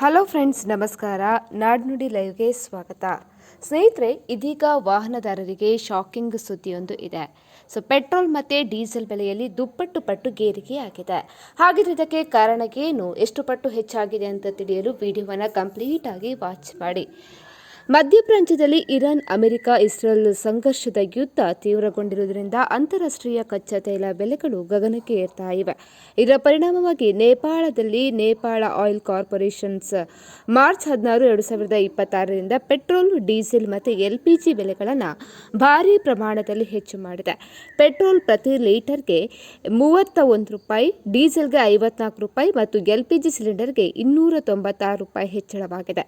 Hello friends, ನಮಸ್ಕಾರ. ನಾಡ್ನುಡಿ ಲೈವ್ಗೆ ಸ್ವಾಗತ. ಸ್ನೇಹಿತರೆ, ಇದೀಗ ವಾಹನದಾರರಿಗೆ ಶಾಕಿಂಗ್ ಸುದ್ದಿಯೊಂದು ಇದೆ. ಪೆಟ್ರೋಲ್ ಮತ್ತು ಡೀಸೆಲ್ ಬೆಲೆಯಲ್ಲಿ ದುಪ್ಪಟ್ಟು ಪಟ್ಟು ಏರಿಕೆಯಾಗಿದೆ. ಹಾಗಿದ್ರೆ ಇದಕ್ಕೆ ಕಾರಣ ಏನು, ಎಷ್ಟು ಪಟ್ಟು ಹೆಚ್ಚಾಗಿದೆ ಅಂತ ತಿಳಿಯಲು ವಿಡಿಯೋವನ್ನು ಕಂಪ್ಲೀಟ್ ಆಗಿ ವಾಚ್ ಮಾಡಿ. ಮಧ್ಯಪ್ರಾಚ್ಯದಲ್ಲಿ ಇರಾನ್, ಅಮೆರಿಕ, ಇಸ್ರೇಲ್ ಸಂಘರ್ಷದ ಯುದ್ಧ ತೀವ್ರಗೊಂಡಿರುವುದರಿಂದ ಅಂತಾರಾಷ್ಟ್ರೀಯ ಕಚ್ಚಾ ತೈಲ ಬೆಲೆಗಳು ಗಗನಕ್ಕೆ ಏರ್ತಾ ಇವೆ. ಇದರ ಪರಿಣಾಮವಾಗಿ ನೇಪಾಳದಲ್ಲಿ ನೇಪಾಳ ಆಯಿಲ್ ಕಾರ್ಪೊರೇಷನ್ಸ್ ಮಾರ್ಚ್ 16, 2026ರಿಂದ ಪೆಟ್ರೋಲ್, ಡೀಸೆಲ್ ಮತ್ತು ಎಲ್ಪಿಜಿ ಬೆಲೆಗಳನ್ನು ಭಾರೀ ಪ್ರಮಾಣದಲ್ಲಿ ಹೆಚ್ಚು ಮಾಡಿದೆ. ಪೆಟ್ರೋಲ್ ಪ್ರತಿ ಲೀಟರ್ಗೆ 31 ರೂಪಾಯಿ, ಡೀಸೆಲ್ಗೆ 54 ರೂಪಾಯಿ ಮತ್ತು ಎಲ್ಪಿಜಿ ಸಿಲಿಂಡರ್ಗೆ 296 ರೂಪಾಯಿ ಹೆಚ್ಚಳವಾಗಿದೆ.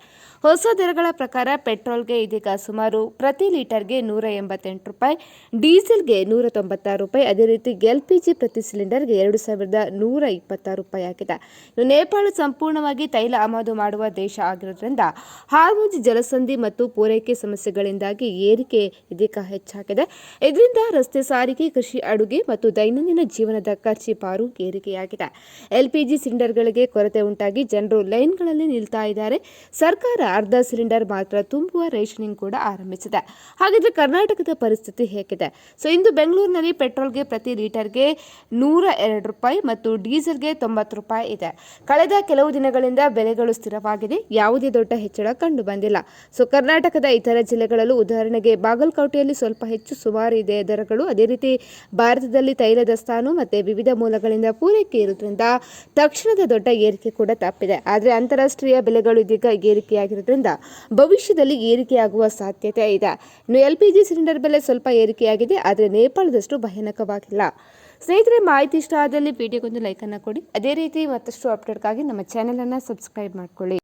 ಹೊಸ ದರಗಳ ಪ್ರಕಾರ ಪೆಟ್ರೋಲ್ಗೆ ಇದೀಗ ಸುಮಾರು ಪ್ರತಿ ಲೀಟರ್ಗೆ 188 ರೂಪಾಯಿ, ಡೀಸೆಲ್ಗೆ 196 ರೂಪಾಯಿ, ಅದೇ ರೀತಿ ಎಲ್ಪಿಜಿ ಪ್ರತಿ ಸಿಲಿಂಡರ್ಗೆ 2126 ರೂಪಾಯಿ ಆಗಿದೆ. ನೇಪಾಳ ಸಂಪೂರ್ಣವಾಗಿ ತೈಲ ಆಮದು ಮಾಡುವ ದೇಶ ಆಗಿರುವುದರಿಂದ ಹಾರ್ಮುಜ್ ಜಲಸಂಧಿ ಮತ್ತು ಪೂರೈಕೆ ಸಮಸ್ಯೆಗಳಿಂದಾಗಿ ಏರಿಕೆ ಇದೀಗ ಹೆಚ್ಚಾಗಿದೆ. ಇದರಿಂದ ರಸ್ತೆ ಸಾರಿಗೆ, ಕೃಷಿ, ಅಡುಗೆ ಮತ್ತು ದೈನಂದಿನ ಜೀವನದ ಖರ್ಚಿಪಾರು ಏರಿಕೆಯಾಗಿದೆ. ಎಲ್ಪಿಜಿ ಸಿಲಿಂಡರ್ಗಳಿಗೆ ಕೊರತೆ ಉಂಟಾಗಿ ಜನರು ಲೈನ್ಗಳಲ್ಲಿ ನಿಲ್ತಾ ಇದ್ದಾರೆ. ಸರ್ಕಾರ ಅರ್ಧ ಸಿಲಿಂಡರ್ ಮಾತ್ರ ತುಂಬುವ ರೇಷನಿಂಗ್ ಕೂಡ ಆರಂಭಿಸಿದೆ. ಹಾಗಿದ್ರೆ ಕರ್ನಾಟಕದ ಪರಿಸ್ಥಿತಿ ಹೇಗಿದೆ? ಇಂದು ಬೆಂಗಳೂರಿನಲ್ಲಿ ಪೆಟ್ರೋಲ್ಗೆ ಪ್ರತಿ ಲೀಟರ್ಗೆ 102 ರೂಪಾಯಿ ಮತ್ತು ಡೀಸೆಲ್ಗೆ 90 ರೂಪಾಯಿ ಇದೆ. ಕಳೆದ ಕೆಲವು ದಿನಗಳಿಂದ ಬೆಲೆಗಳು ಸ್ಥಿರವಾಗಿದೆ. ಯಾವುದೇ ದೊಡ್ಡ ಹೆಚ್ಚಳ ಕಂಡು ಬಂದಿಲ್ಲ. ಕರ್ನಾಟಕದ ಇತರ ಜಿಲ್ಲೆಗಳಲ್ಲೂ, ಉದಾಹರಣೆಗೆ ಬಾಗಲಕೋಟೆಯಲ್ಲಿ ಸ್ವಲ್ಪ ಹೆಚ್ಚು ಸುಮಾರು ಇದೆ ದರಗಳು. ಅದೇ ರೀತಿ ಭಾರತದಲ್ಲಿ ತೈಲ ದಾಸ್ತಾನು ಮತ್ತು ವಿವಿಧ ಮೂಲಗಳಿಂದ ಪೂರೈಕೆ ಇರುವುದರಿಂದ ತಕ್ಷಣದ ದೊಡ್ಡ ಏರಿಕೆ ಕೂಡ ತಪ್ಪಿದೆ. ಆದರೆ ಅಂತಾರಾಷ್ಟ್ರೀಯ ಬೆಲೆಗಳು ಇದೀಗ ಏರಿಕೆಯಾಗಿರುವುದರಿಂದ ಭವಿಷ್ಯದಲ್ಲಿ ಏರಿಕೆಯಾಗುವ ಸಾಧ್ಯತೆ ಇದೆ. ಇನ್ನು ಎಲ್ಪಿಜಿ ಸಿಲಿಂಡರ್ ಬೆಲೆ ಸ್ವಲ್ಪ ಏರಿಕೆಯಾಗಿದೆ, ಆದರೆ ನೇಪಾಳದಷ್ಟು ಭಯಾನಕವಾಗಿಲ್ಲ. ಸ್ನೇಹಿತರೆ, ಮಾಹಿತಿ ಇಷ್ಟ ಆದಲ್ಲಿ ವಿಡಿಯೋಗೊಂದು ಲೈಕ್ ಅನ್ನು ಕೊಡಿ. ಅದೇ ರೀತಿ ಮತ್ತಷ್ಟು ಅಪ್ಡೇಟ್ಗಾಗಿ ನಮ್ಮ ಚಾನೆಲ್ ಅನ್ನು ಸಬ್ಸ್ಕ್ರೈಬ್ ಮಾಡ್ಕೊಳ್ಳಿ.